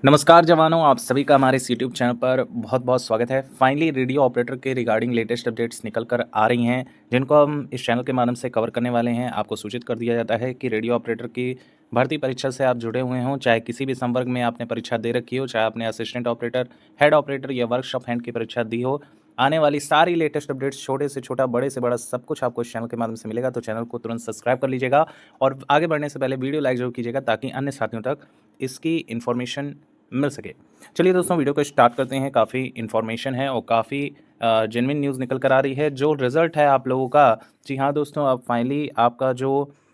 नमस्कार जवानों, आप सभी का हमारे इस यूट्यूब चैनल पर बहुत-बहुत स्वागत है। फाइनली रेडियो ऑपरेटर के रिगार्डिंग लेटेस्ट अपडेट्स निकल कर आ रही हैं, जिनको हम इस चैनल के माध्यम से कवर करने वाले हैं। आपको सूचित कर दिया जाता है कि रेडियो ऑपरेटर की भर्ती परीक्षा से आप जुड़े हुए हों, चाहे किसी भी संवर्ग में आपने परीक्षा दे रखी हो, चाहे आपने असिस्टेंट ऑपरेटर, हेड ऑपरेटर या वर्कशॉप हैंड की परीक्षा दी हो, आने वाली सारी लेटेस्ट अपडेट्स छोटे से छोटा, बड़े से बड़ा सब कुछ आपको इस चैनल के माध्यम से मिलेगा। तो चैनल को तुरंत सब्सक्राइब कर लीजिएगा और आगे बढ़ने से पहले वीडियो लाइक ज़रूर कीजिएगा ताकि अन्य साथियों तक इसकी इन्फॉर्मेशन मिल सके। चलिए दोस्तों, वीडियो को स्टार्ट करते हैं। काफ़ी इन्फॉर्मेशन है और काफ़ी जेन्युइन न्यूज़ निकल कर आ रही है। जो रिज़ल्ट है आप लोगों का, जी हाँ दोस्तों, अब फाइनली आपका जो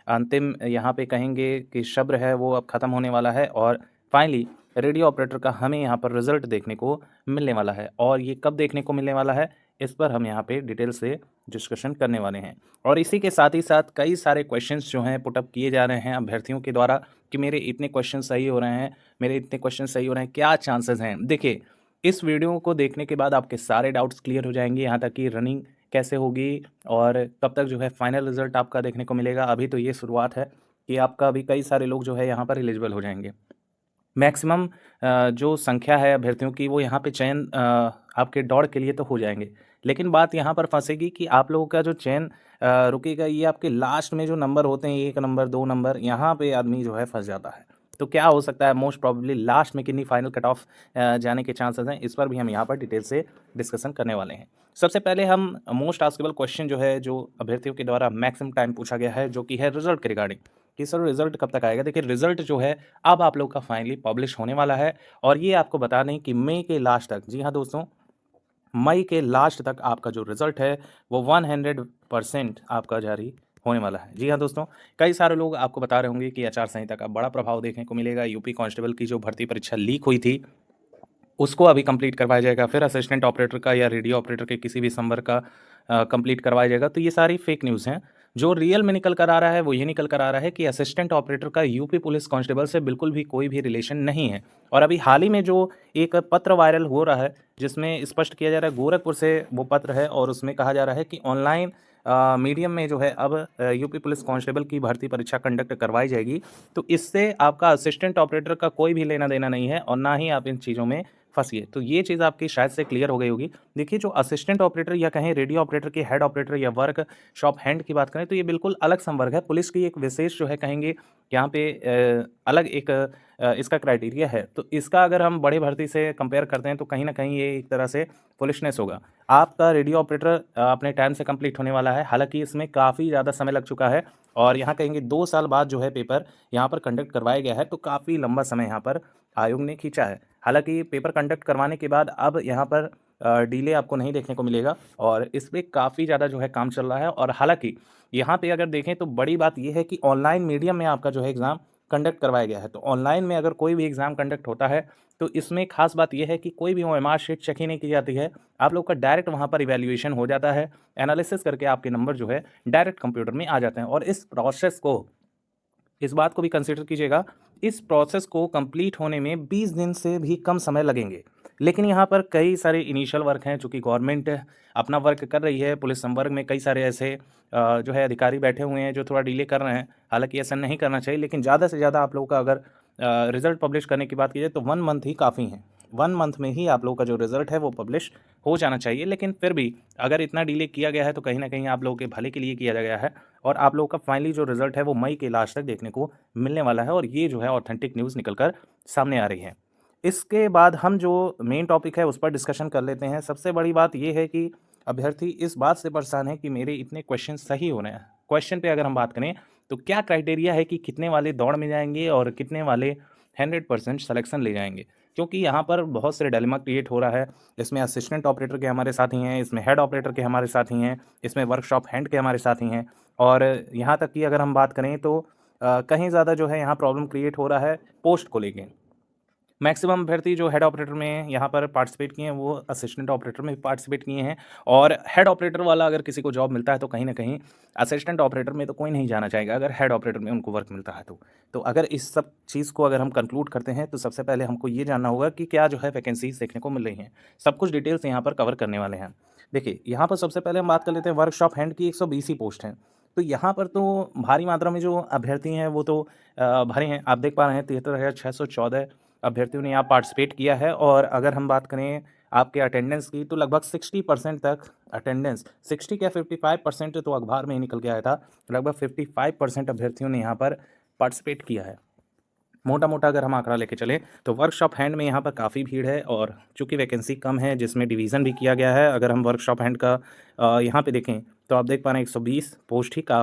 अंतिम यहाँ पे कहेंगे कि सब्र है वो अब ख़त्म होने वाला है और फाइनली रेडियो ऑपरेटर का हमें यहाँ पर रिज़ल्ट देखने को मिलने वाला है। और ये कब देखने को मिलने वाला है, इस पर हम यहाँ पे डिटेल से डिस्कशन करने वाले हैं। और इसी के साथ ही साथ कई सारे क्वेश्चंस जो हैं पुट अप किए जा रहे हैं अभ्यर्थियों के द्वारा कि मेरे इतने क्वेश्चन सही हो रहे हैं, मेरे इतने क्वेश्चन सही हो रहे हैं, क्या चांसेस हैं? देखिए, इस वीडियो को देखने के बाद आपके सारे डाउट्स क्लियर हो जाएँगे, यहाँ तक कि रनिंग कैसे होगी और कब तक जो है फाइनल रिज़ल्ट आपका देखने को मिलेगा। अभी तो ये शुरुआत है कि आपका अभी कई सारे लोग जो है यहाँ पर एलिजिबल हो जाएँगे। मैक्सिमम जो संख्या है अभ्यर्थियों की वो यहाँ पे चयन आपके दौड़ के लिए तो हो जाएँगे। लेकिन बात यहाँ पर फँसेगी कि आप लोगों का जो चयन रुकेगा ये आपके लास्ट में जो नंबर होते हैं 1 नंबर, 2 नंबर, यहाँ पे आदमी जो है फँस जाता है। तो क्या हो सकता है मोस्ट प्रोबेबली लास्ट में कितनी फाइनल कट ऑफ जाने के चांसेस हैं, इस पर भी हम यहाँ पर डिटेल से डिस्कशन करने वाले हैं। सबसे पहले हम मोस्ट आस्केबल क्वेश्चन जो है, जो अभ्यर्थियों के द्वारा मैक्सिमम टाइम पूछा गया है, जो कि है रिज़ल्ट के रिगार्डिंग कि सर रिज़ल्ट कब तक आएगा? देखिए, रिज़ल्ट जो है अब आप लोग का फाइनली पब्लिश होने वाला है और ये आपको बता दें कि मई के लास्ट तक, जी हाँ दोस्तों, मई के लास्ट तक आपका जो रिज़ल्ट है वो 100% आपका जारी होने वाला है। जी हाँ दोस्तों, कई सारे लोग आपको बता रहे होंगे कि आचार संहिता का बड़ा प्रभाव देखने को मिलेगा। यूपी कांस्टेबल की जो भर्ती परीक्षा लीक हुई थी, उसको अभी कंप्लीट करवाया जाएगा। फिर असिस्टेंट ऑपरेटर का या रेडियो ऑपरेटर के किसी भी संवर्ग का कंप्लीट करवाया जाएगा। तो ये सारी फेक न्यूज़ हैं। जो रियल में निकल कर आ रहा है वो ये निकल कर आ रहा है कि असिस्टेंट ऑपरेटर का यूपी पुलिस कांस्टेबल से बिल्कुल भी कोई भी रिलेशन नहीं है। और अभी हाल ही में जो एक पत्र वायरल हो रहा है, जिसमें स्पष्ट किया जा रहा है, गोरखपुर से वो पत्र है और उसमें कहा जा रहा है कि ऑनलाइन मीडियम में जो है अब यूपी पुलिस कांस्टेबल की भर्ती परीक्षा कंडक्ट करवाई जाएगी। तो इससे आपका असिस्टेंट ऑपरेटर का कोई भी लेना देना नहीं है और ना ही आप इन चीज़ों में फँसिए। तो ये चीज़ आपकी शायद से क्लियर हो गई होगी। देखिए, जो असिस्टेंट ऑपरेटर या कहें रेडियो ऑपरेटर के हेड ऑपरेटर या वर्कशॉप हैंड की बात करें तो ये बिल्कुल अलग संवर्ग है। पुलिस की एक विशेष जो है कहेंगे यहाँ पे अलग एक इसका क्राइटेरिया है। तो इसका अगर हम बड़े भर्ती से कंपेयर करते हैं तो कहीं न कहीं ये एक तरह से फुलिशनेस होगा। आपका रेडियो ऑपरेटर अपने टाइम से कंप्लीट होने वाला है। हालाँकि इसमें काफ़ी ज़्यादा समय लग चुका है और यहाँ कहेंगे 2 साल बाद जो है पेपर यहाँ पर कंडक्ट करवाया गया है, तो काफ़ी लंबा समय यहाँ पर आयोग ने खींचा है। हालाँकि पेपर कंडक्ट करवाने के बाद अब यहाँ पर डिले आपको नहीं देखने को मिलेगा और इस पे काफ़ी ज़्यादा जो है काम चल रहा है। और हालाँकि यहाँ पे अगर देखें तो बड़ी बात ये है कि ऑनलाइन मीडियम में आपका जो है एग्ज़ाम कंडक्ट करवाया गया है। तो ऑनलाइन में अगर कोई भी एग्ज़ाम कंडक्ट होता है तो इसमें ख़ास बात ये है कि कोई भी ओएमआर शीट चेक ही नहीं की जाती है। आप लोग का डायरेक्ट वहाँ पर इवैल्यूएशन हो जाता है। एनालिसिस करके आपके नंबर जो है डायरेक्ट कंप्यूटर में आ जाते हैं और इस प्रोसेस को, इस बात को भी कंसीडर कीजिएगा, इस प्रोसेस को कंप्लीट होने में 20 दिन से भी कम समय लगेंगे। लेकिन यहाँ पर कई सारे इनिशियल वर्क हैं, चूँकि गवर्नमेंट अपना वर्क कर रही है। पुलिस संवर्ग में कई सारे ऐसे जो है अधिकारी बैठे हुए हैं जो थोड़ा डिले कर रहे हैं। हालाँकि ऐसा नहीं करना चाहिए, लेकिन ज़्यादा से ज़्यादा आप लोगों का अगर रिज़ल्ट पब्लिश करने की बात की जाए तो 1 मंथ ही काफ़ी है। 1 मंथ में ही आप लोगों का जो रिज़ल्ट है वो पब्लिश हो जाना चाहिए। लेकिन फिर भी अगर इतना डिले किया गया है तो कहीं न कहीं आप लोगों के भले के लिए किया गया है और आप लोगों का फाइनली जो रिज़ल्ट है वो मई के लास्ट तक देखने को मिलने वाला है और ये जो है ऑथेंटिक न्यूज़ निकल कर सामने आ रही है। इसके बाद हम जो मेन टॉपिक है उस पर डिस्कशन कर लेते हैं। सबसे बड़ी बात ये है कि अभ्यर्थी इस बात से परेशान है कि मेरे इतने क्वेश्चन सही हो रहे हैं। क्वेश्चन पे अगर हम बात करें तो क्या क्राइटेरिया है कि कितने वाले दौड़ में जाएँगे और कितने वाले 100% सिलेक्शन ले जाएँगे? क्योंकि यहाँ पर बहुत से डिलेमा क्रिएट हो रहा है। इसमें असिस्टेंट ऑपरेटर के हमारे साथी हैं, इसमें हेड ऑपरेटर के हमारे साथी हैं, इसमें वर्कशॉप हैंड के हमारे साथी हैं और यहाँ तक कि अगर हम बात करें तो कहीं ज़्यादा जो है यहाँ प्रॉब्लम क्रिएट हो रहा है पोस्ट को लेके। मैक्सिमम अभ्यर्थी जो हेड ऑपरेटर में यहाँ पर पार्टिसिपेट किए हैं वो असिस्टेंट ऑपरेटर में भी पार्टिसिपेट किए हैं और हेड ऑपरेटर वाला अगर किसी को जॉब मिलता है तो कहीं न कहीं असिस्टेंट ऑपरेटर में तो कोई नहीं जाना चाहेगा अगर हेड ऑपरेटर में उनको वर्क मिलता है तो। तो अगर इस सब चीज़ को अगर हम कंक्लूड करते हैं तो सबसे पहले हमको ये जानना होगा कि क्या जो है वैकेंसीज़ देखने को मिल रही हैं। सब कुछ डिटेल्स यहाँ पर कवर करने वाले हैं। देखिए, यहाँ पर सबसे पहले हम बात कर लेते हैं वर्कशॉप हैंड की 120 ही पोस्ट हैं। तो यहाँ पर तो भारी मात्रा में जो अभ्यर्थी हैं वो तो भरे हैं। आप देख पा रहे हैं 73,614 अभ्यर्थियों ने यहाँ पार्टिसिपेट किया है। और अगर हम बात करें आपके अटेंडेंस की, तो लगभग 60% तक अटेंडेंस, 60 क्या 55% तो अखबार में ही निकल के आया था। लगभग 55% अभ्यर्थियों ने यहाँ पर पार्टिसिपेट किया है। मोटा मोटा अगर हम आंकड़ा लेके चलें तो वर्कशॉप हैंड में यहाँ पर काफ़ी भीड़ है, और चूंकि वैकेंसी कम है जिसमें डिवीज़न भी किया गया है। अगर हम वर्कशॉप हैंड का यहाँ पे देखें तो आप देख पा रहे हैं 120 पोस्ट ही का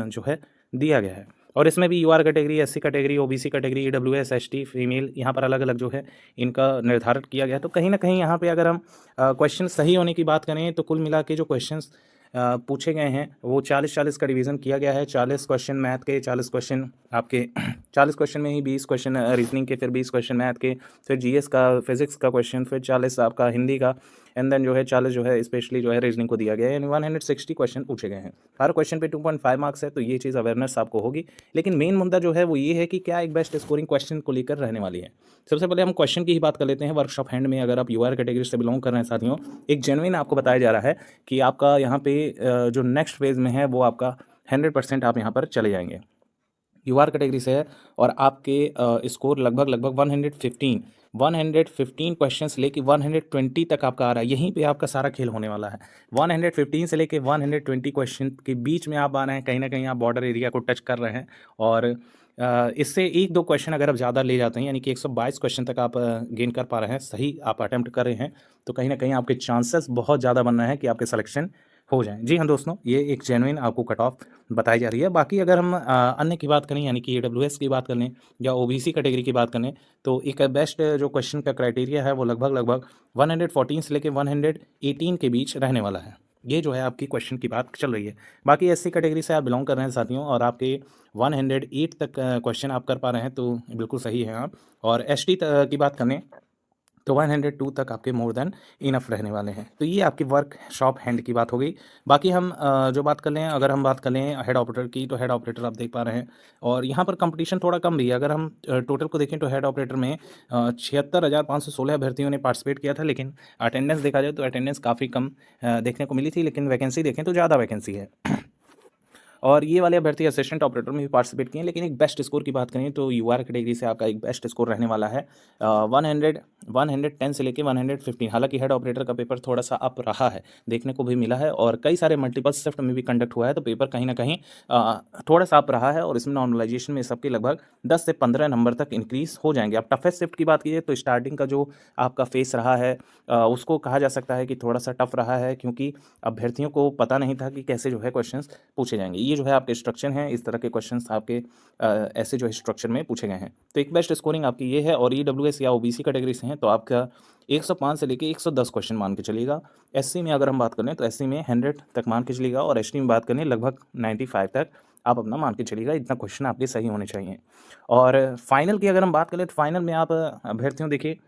जो है दिया गया है। और इसमें भी UR category, SC category, OBC category, EWS, ST, female, यहाँ पर अलग अलग जो है इनका निर्धारित किया गया है। तो कहीं ना कहीं यहाँ पे अगर हम क्वेश्चन सही होने की बात करें तो कुल मिला के जो क्वेश्चंस पूछे गए हैं वो 40-40 का डिवीज़न किया गया है। 40 क्वेश्चन मैथ के, 40 क्वेश्चन आपके 40 क्वेश्चन में ही 20 क्वेश्चन रीजनिंग के, फिर 20 क्वेश्चन मैथ के, फिर जीएस का, फिजिक्स का क्वेश्चन, फिर 40 आपका हिंदी का, एंड देन जो है 40 जो है स्पेशली जो है रीजनिंग को दिया गया है। यानी 160 क्वेश्चन पूछे गए हैं। हर क्वेश्चन पे 2.5 मार्क्स है, तो ये चीज़ अवेयरनेस आपको होगी। लेकिन मेन मुद्दा जो है वो ये है कि क्या एक बेस्ट स्कोरिंग क्वेश्चन को लेकर रहने वाली है। सबसे पहले हम क्वेश्चन की ही बात कर लेते हैं। वर्कशॉप हैंड में अगर आप यूआर कैटेगरी से बिलोंग कर रहे हैं साथियों, एक जेन्युइन आपको बताया जा रहा है कि आपका यहाँ पे जो नेक्स्ट फेज़ में है वो आपका 100% आप यहाँ पर चले जाएंगे। यूआर कैटेगरी से है और आपके स्कोर लगभग 115 क्वेश्चंस लेके 120 तक आपका आ रहा है। यहीं पे आपका सारा खेल होने वाला है। 115 से लेके 120 क्वेश्चन के बीच में आप आ रहे हैं, कहीं ना कहीं आप बॉर्डर एरिया को टच कर रहे हैं। और इससे एक दो क्वेश्चन अगर आप ज़्यादा ले जाते हैं, यानी कि 122 क्वेश्चन तक आप गेन कर पा रहे हैं, सही आप अटैम्प्ट कर रहे हैं, तो कहीं ना कहीं आपके चांसेस बहुत ज़्यादा बन रहे हैं कि आपके सिलेक्शन हो जाएं। जी हाँ दोस्तों, ये एक जेन्युइन आपको कट ऑफ बताई जा रही है। बाकी अगर हम अन्य की बात करें, यानी कि ईडब्ल्यूएस की बात करें या ओबीसी कैटेगरी की बात करें, तो एक बेस्ट जो क्वेश्चन का क्राइटेरिया है वो लगभग 114 से लेकर 118 के बीच रहने वाला है। ये जो है आपकी क्वेश्चन की बात चल रही है। बाकी एससी कैटेगरी से आप बिलोंग कर रहे हैं साथियों और आपके 108 तक क्वेश्चन आप कर पा रहे हैं, तो बिल्कुल सही है आप। और एसटी की बात करें तो 102 तक आपके मोर देन इनफ रहने वाले हैं। तो ये आपकी वर्कशॉप हैंड की बात हो गई। बाकी हम जो बात कर लें, अगर हम बात कर लें हेड ऑपरेटर की, तो हेड ऑपरेटर आप देख पा रहे हैं और यहाँ पर कंपटीशन थोड़ा कम भी है। अगर हम टोटल को देखें तो हेड ऑपरेटर में 76,516 अभ्यर्थियों ने पार्टिसिपेट किया था, लेकिन अटेंडेंस देखा जाए तो अटेंडेंस काफ़ी कम देखने को मिली थी। लेकिन वैकेंसी देखें तो ज़्यादा वैकेंसी है। और ये वाले अभ्यर्थी असिस्टेंट ऑपरेटर में भी पार्टिसिपेट किए हैं। लेकिन एक बेस्ट स्कोर की बात करें तो यूआर कैटेगरी से आपका एक बेस्ट स्कोर रहने वाला है 110 से लेके 115। हालांकि हेड ऑपरेटर का पेपर थोड़ा सा अप रहा है, देखने को भी मिला है, और कई सारे मल्टीपल शिफ्ट में भी कंडक्ट हुआ है, तो पेपर कहीं ना कहीं थोड़ा सा अप रहा है। और इसमें नॉर्मलाइजेशन में सबके लगभग 10 से 15 नंबर तक इंक्रीज हो जाएंगे। अब टफेस्ट शिफ्ट की बात कीजिए तो स्टार्टिंग का जो आपका फेस रहा है उसको कहा जा सकता है कि थोड़ा सा टफ रहा है, क्योंकि अभ्यर्थियों को पता नहीं था कि कैसे जो है क्वेश्चंस पूछे जाएंगे। ये जो है आपके इंस्ट्रक्शन है, इस तरह के क्वेश्चंस आपके ऐसे जो है स्ट्रक्चर में पूछे गए हैं। तो एक बेस्ट स्कोरिंग आपकी ये है। और ईडब्ल्यूएस या ओबीसी कैटेगरी से हैं तो आपका 105 से लेके 110 क्वेश्चन मान के चलिएगा। एससी में अगर हम बात करें तो एससी में 100 तक मान के चलिएगा, और एसटी में बात करें लगभग 95 तक आप अपना मान के चलिएगा। इतना क्वेश्चन आपके सही होने चाहिए। और फाइनल की अगर हम बात करें तो फाइनल में आप अभ्यर्थियों देखिए,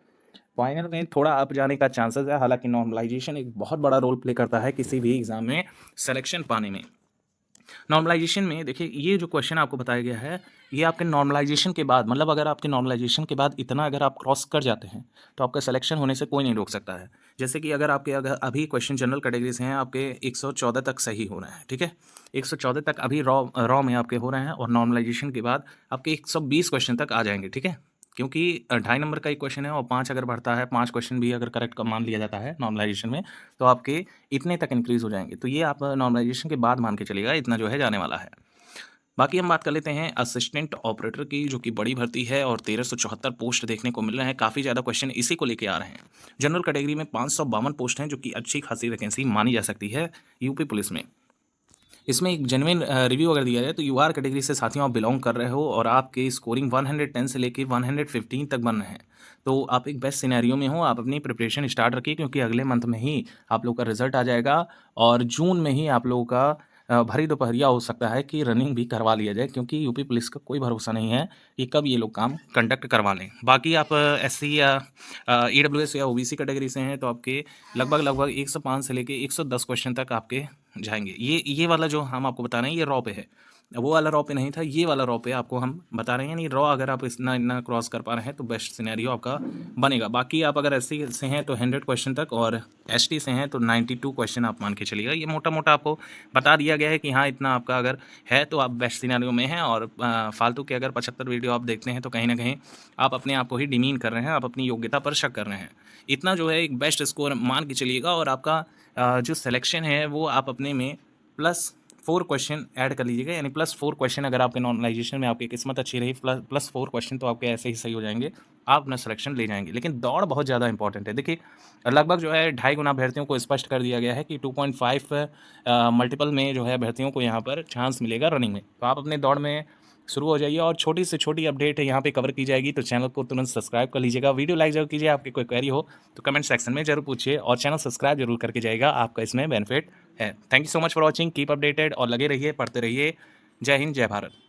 फाइनल में थोड़ा अप जाने का चांसेस है। हालांकि नॉर्मलाइजेशन एक बहुत बड़ा रोल प्ले करता है किसी भी एग्जाम में सिलेक्शन पाने में। नॉर्मलाइजेशन में देखिए, ये जो क्वेश्चन आपको बताया गया है ये आपके नॉर्मलाइजेशन के बाद, मतलब अगर आपके नॉर्मलाइजेशन के बाद इतना अगर आप क्रॉस कर जाते हैं तो आपका सिलेक्शन होने से कोई नहीं रोक सकता है। जैसे कि अगर अभी क्वेश्चन जनरल कैटेगरी से हैं, आपके 114 तक सही हो रहे हैं, ठीक है, 114 तक अभी रॉ में आपके हो रहे हैं, और नॉर्मलाइजेशन के बाद आपके 120 क्वेश्चन तक आ जाएंगे, ठीक है, क्योंकि 2.5 नंबर का एक क्वेश्चन है और 5 अगर बढ़ता है, 5 क्वेश्चन भी अगर करेक्ट मान लिया जाता है नॉर्मलाइजेशन में, तो आपके इतने तक इंक्रीज हो जाएंगे। तो ये आप नॉर्मलाइजेशन के बाद मान के चलिएगा, इतना जो है जाने वाला है। बाकी हम बात कर लेते हैं असिस्टेंट ऑपरेटर की, जो कि बड़ी भर्ती है और 1374 पोस्ट देखने को मिल रहे हैं। काफ़ी ज़्यादा क्वेश्चन इसी को लेके आ रहे हैं। जनरल कैटेगरी में 552 पोस्ट हैं, जो कि अच्छी खासी वैकेंसी मानी जा सकती है यूपी पुलिस में। इसमें एक जेन्युइन रिव्यू अगर दिया जाए तो यूआर कैटेगरी से साथियों आप बिलोंग कर रहे हो और आपकी स्कोरिंग 110 से लेके 115 तक बन रहे हैं, तो आप एक बेस्ट सिनेरियो में हो। आप अपनी प्रिपरेशन स्टार्ट रखिए, क्योंकि अगले मंथ में ही आप लोग का रिजल्ट आ जाएगा, और जून में ही आप लोगों का भरी दोपहरिया हो सकता है कि रनिंग भी करवा लिया जाए, क्योंकि यूपी पुलिस का कोई भरोसा नहीं है कि कब ये लोग काम कंडक्ट करवा लें। बाकी आप एससी या ईडब्ल्यूएस या ओबीसी कैटेगरी से हैं तो आपके लगभग 105 से लेके 110 क्वेश्चन तक आपके जाएंगे। ये वाला जो हम आपको बता रहे हैं ये रॉ पे है। वो वाला रॉ पे नहीं था, ये वाला रॉ पे आपको हम बता रहे हैं। नहीं, रॉ अगर आप इतना इतना क्रॉस कर पा रहे हैं तो बेस्ट सिनेरियो आपका बनेगा। बाकी आप अगर एससी से हैं तो 100 क्वेश्चन तक, और एसटी से हैं तो 92 क्वेश्चन आप मान के चलिएगा। ये मोटा मोटा आपको बता दिया गया है कि हाँ इतना आपका अगर है तो आप बेस्ट सिनेरियो में हैं। और फालतू के अगर 75 वीडियो आप देखते हैं तो कहीं ना कहीं आप अपने आप को ही डिमीन कर रहे हैं, आप अपनी योग्यता पर शक कर रहे हैं। इतना जो है एक बेस्ट स्कोर मान के चलिएगा। और आपका जो सिलेक्शन है वो आप अपने में +4 क्वेश्चन ऐड कर लीजिएगा, यानी +4 क्वेश्चन अगर आपके नॉर्मलाइजेशन में आपकी किस्मत अच्छी रही, +4 क्वेश्चन तो आपके ऐसे ही सही हो जाएंगे, आप अपना सिलेक्शन ले जाएंगे। लेकिन दौड़ बहुत ज़्यादा इंपॉर्टेंट है। देखिए लगभग जो है 2.5 गुना अभ्यर्थियों को स्पष्ट कर दिया गया है कि 2.5 मल्टीपल में जो है अभ्यर्थियों को यहाँ पर चांस मिलेगा रनिंग में। तो आप अपने दौड़ में शुरू हो जाइए, और छोटी से छोटी अपडेट यहाँ पे कवर की जाएगी, तो चैनल को तुरंत सब्सक्राइब कर लीजिएगा। वीडियो लाइक जरूर कीजिए। आपकी कोई क्वेरी हो तो कमेंट सेक्शन में जरूर पूछिए, और चैनल सब्सक्राइब जरूर करके जाइएगा, आपका इसमें बेनिफिट है। Thank you so much for watching, keep updated और लगे रहिए, पढ़ते रहिए। जय हिंद, जय भारत।